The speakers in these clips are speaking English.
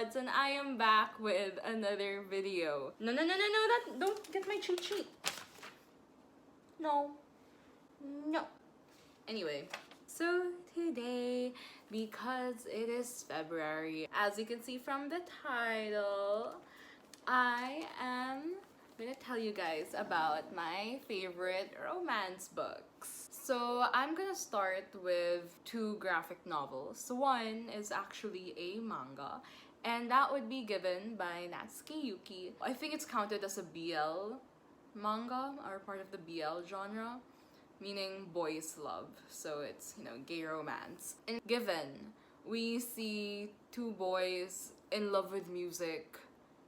BookBosomedKlauds, and I am back with another video. No, don't get my cheat sheet. No. Anyway, so today, because it is February, as you can see from the title, I am gonna tell you guys about my favorite romance books. So I'm gonna start with two graphic novels. One is actually a manga, and that would be given by Natsuki Yuki. I think it's counted as a BL manga, or part of the BL genre, meaning boys love. So it's, gay romance. And given, we see two boys in love with music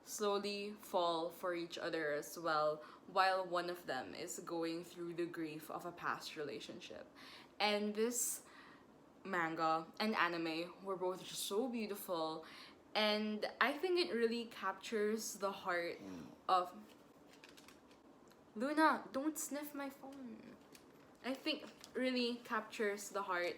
slowly fall for each other as well, while one of them is going through the grief of a past relationship. And this manga and anime were both just so beautiful, and I think it really captures the heart of... Luna, don't sniff my phone. I think really captures the heart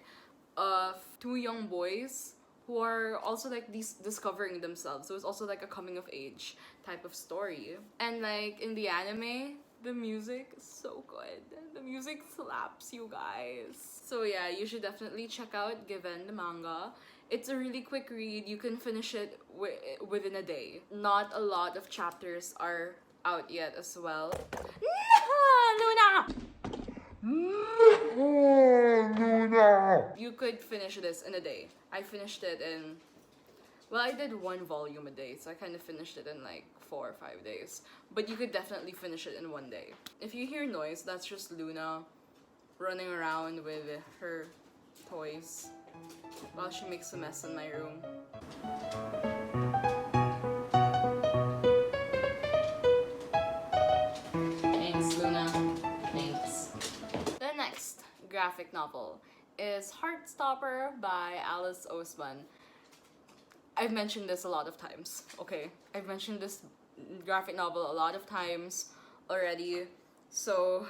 of two young boys who are also like discovering themselves. So it's also like a coming of age type of story. And like in the anime, the music is so good. The music slaps, you guys. So yeah, you should definitely check out Given, the manga. It's a really quick read. You can finish it within a day. Not a lot of chapters are out yet as well. Luna! You could finish this in a day. I finished it in... Well, I did one volume a day, so I kind of finished it in like 4 or 5 days. But you could definitely finish it in one day. If you hear noise, that's just Luna running around with her toys while she makes a mess in my room. Thanks, Luna. Thanks. The next graphic novel is Heartstopper by Alice Oseman. I've mentioned this a lot of times, okay? I've mentioned this graphic novel a lot of times already, so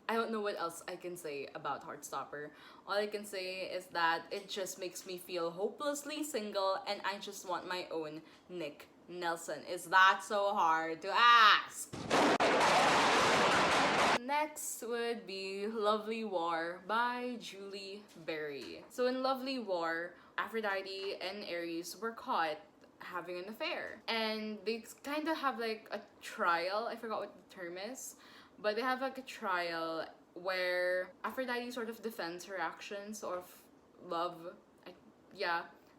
I don't know what else I can say about Heartstopper. All I can say is that it just makes me feel hopelessly single, and I just want my own Nick Nelson. Is that so hard to ask? Next would be Lovely War by Julie Berry. So in Lovely War, Aphrodite and Ares were caught having an affair. And they kind of have like a trial. I forgot what the term is. But they have like a trial where Aphrodite sort of defends her actions of love.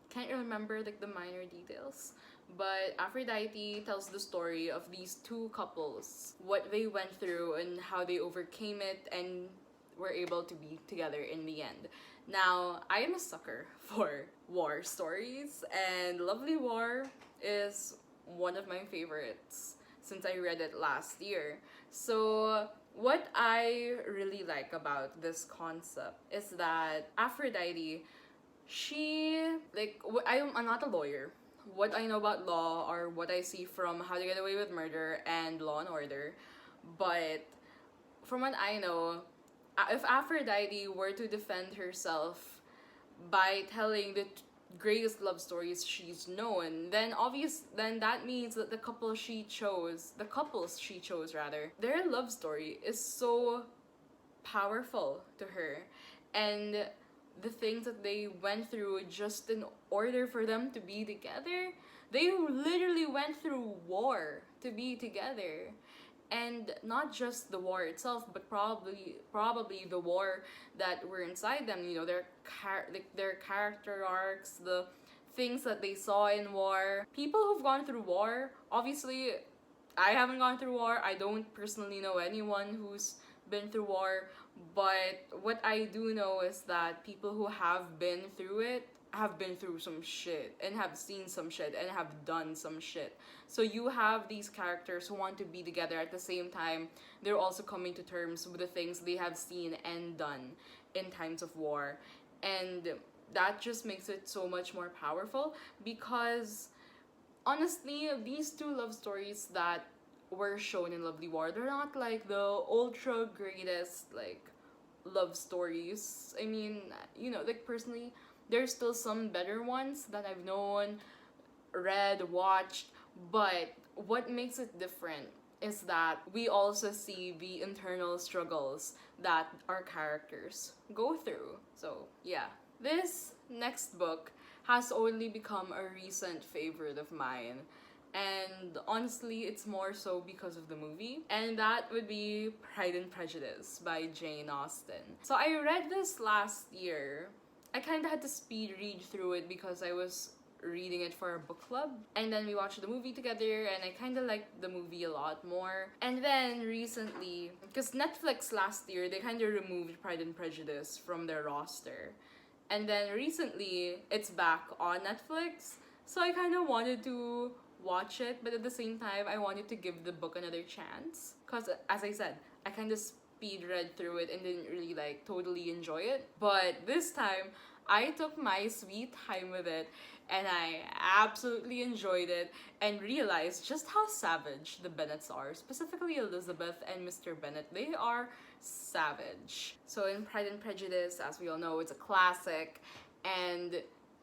Can't remember like the minor details. But Aphrodite tells the story of these two couples, what they went through and how they overcame it and were able to be together in the end. Now, I am a sucker for war stories, and Lovely War is one of my favorites since I read it last year. So what I really like about this concept is that Aphrodite, I'm not a lawyer. What I know about law or what I see from How to Get Away with Murder and Law and Order, but from what I know, if Aphrodite were to defend herself by telling the greatest love stories she's known, then that means that the couples she chose, their love story is so powerful to her, and the things that they went through just in order for them to be together. They literally went through war to be together. And not just the war itself, but probably the war that were inside them, their character arcs, the things that they saw in war. People who've gone through war, obviously, I haven't gone through war. I don't personally know anyone who's been through war, but what I do know is that people who have been through it have been through some shit and have seen some shit and have done some shit. So you have these characters who want to be together at the same time. They're also coming to terms with the things they have seen and done in times of war. And that just makes it so much more powerful, because honestly, these two love stories that were shown in Lovely War, they're not like the ultra greatest like love stories. I mean, like personally, there's still some better ones that I've known. read, watched, but what makes it different is that we also see the internal struggles that our characters go through. So, yeah. This next book has only become a recent favorite of mine. And honestly, it's more so because of the movie. And that would be Pride and Prejudice by Jane Austen. So I read this last year. I kind of had to speed read through it because I was reading it for a book club, and then we watched the movie together, and I kind of liked the movie a lot more. And then recently, because Netflix last year, they kind of removed Pride and Prejudice from their roster, and then recently it's back on Netflix, so I kind of wanted to watch it, but at the same time I wanted to give the book another chance, because as I said, I kind of speed read through it and didn't really like totally enjoy it. But this time I took my sweet time with it, and I absolutely enjoyed it and realized just how savage the Bennets are, specifically Elizabeth and Mr. Bennet. They are savage. So in Pride and Prejudice, as we all know, it's a classic, and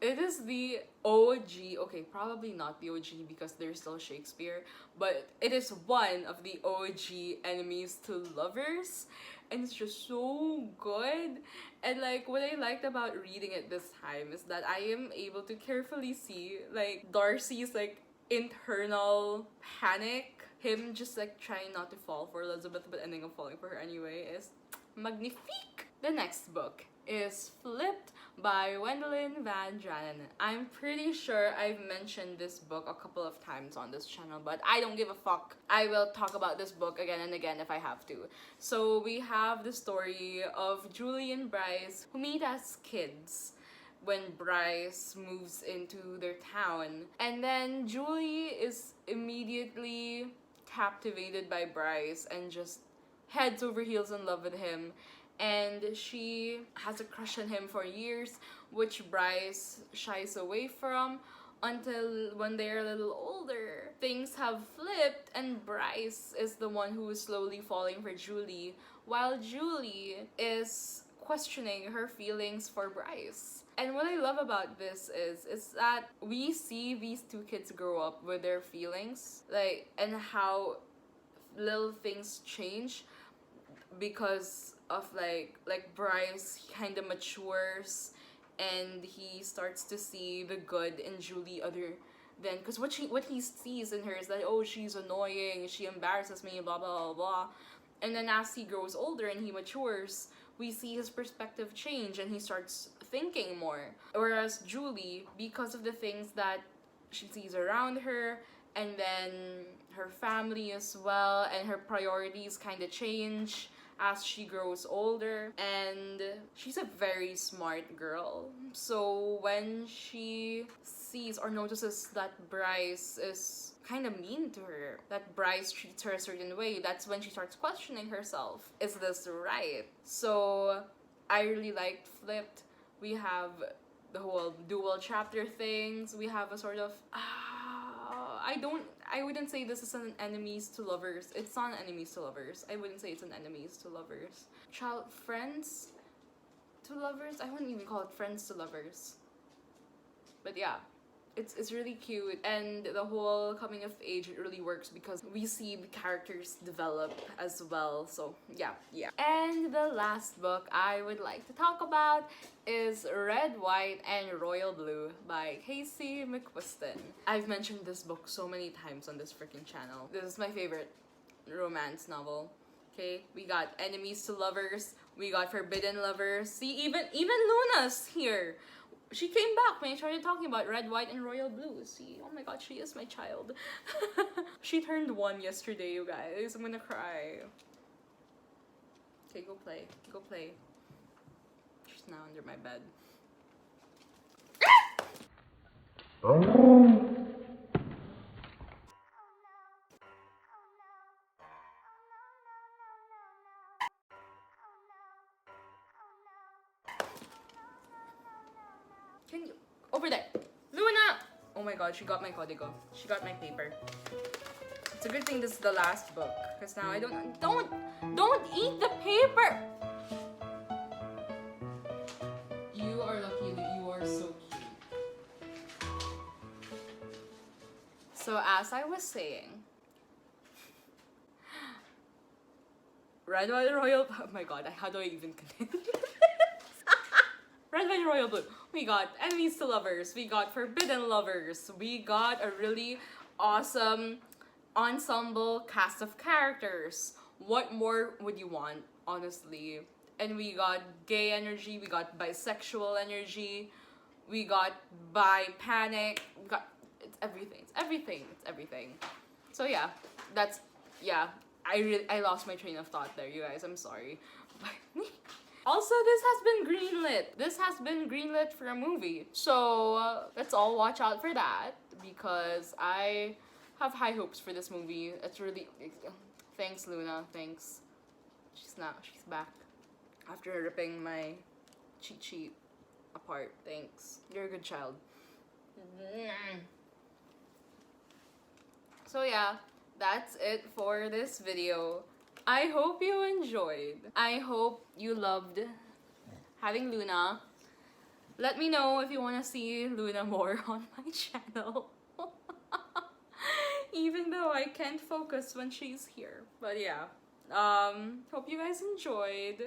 it is the OG, okay, probably not the OG because there's still Shakespeare, but it is one of the OG enemies to lovers, and it's just so good. And like, what I liked about reading it this time is that I am able to carefully see like Darcy's like internal panic, him just like trying not to fall for Elizabeth but ending up falling for her anyway, is magnifique. The next book is Flipped by Wendelin Van Dranen. I'm pretty sure I've mentioned this book a couple of times on this channel, but I don't give a fuck. I will talk about this book again and again if I have to. So we have the story of Julie and Bryce, who meet as kids when Bryce moves into their town. And then Julie is immediately captivated by Bryce and just heads over heels in love with him. And she has a crush on him for years, which Bryce shies away from until when they're a little older. Things have flipped, and Bryce is the one who is slowly falling for Julie, while Julie is questioning her feelings for Bryce. And what I love about this is that we see these two kids grow up with their feelings, like, and how little things change because of like Bryce kind of matures and he starts to see the good in Julie other than, because what he sees in her is that, oh, she's annoying, she embarrasses me, blah blah blah blah. And then as he grows older and he matures, we see his perspective change and he starts thinking more. Whereas Julie, because of the things that she sees around her, and then her family as well, and her priorities kind of change as she grows older. And she's a very smart girl, so when she sees or notices that Bryce is kind of mean to her, that Bryce treats her a certain way, that's when she starts questioning herself. Is this right? So I really liked Flipped. We have the whole dual chapter things. We have a sort of I wouldn't say this is an enemies to lovers. It's not an enemies to lovers. I wouldn't say it's an enemies to lovers. Friends to lovers? I wouldn't even call it friends to lovers. But yeah, it's really cute, and the whole coming of age, it really works because we see the characters develop as well. So yeah. And the last book I would like to talk about is Red, White, and Royal Blue by Casey McQuiston. I've mentioned this book so many times on this freaking channel. This is my favorite romance novel. Okay, we got enemies to lovers, we got forbidden lovers. See, even Luna's here. She came back when I started talking about Red, White, and Royal Blue. See, oh my god, she is my child. She turned 1 yesterday, you guys. I'm gonna cry. Okay, go play. Go play. She's now under my bed. Can you... Over there. Luna! Oh my god, she got my código. She got my paper. It's a good thing this is the last book, because now I don't eat the paper! You are lucky that you are so cute. So as I was saying, Red White Royal. Oh my god, how do I even continue? Red White Royal Blue. We got Enemies to Lovers. We got Forbidden Lovers. We got a really awesome ensemble cast of characters. What more would you want, honestly? And we got gay energy. We got bisexual energy. We got bi panic. We got it's everything. It's everything. It's everything. So yeah, I lost my train of thought there, you guys. I'm sorry. Also, this has been greenlit. This has been greenlit for a movie. So let's all watch out for that because I have high hopes for this movie. It's really thanks, Luna. Thanks. She's back after ripping my cheat sheet apart. Thanks. You're a good child. So yeah, that's it for this video. I hope you enjoyed. I hope you loved having Luna. Let me know if you want to see Luna more on my channel. Even though I can't focus when she's here. But yeah, hope you guys enjoyed.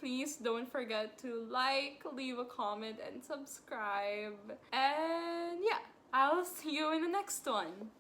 Please don't forget to like, leave a comment, and subscribe. And yeah, I'll see you in the next one.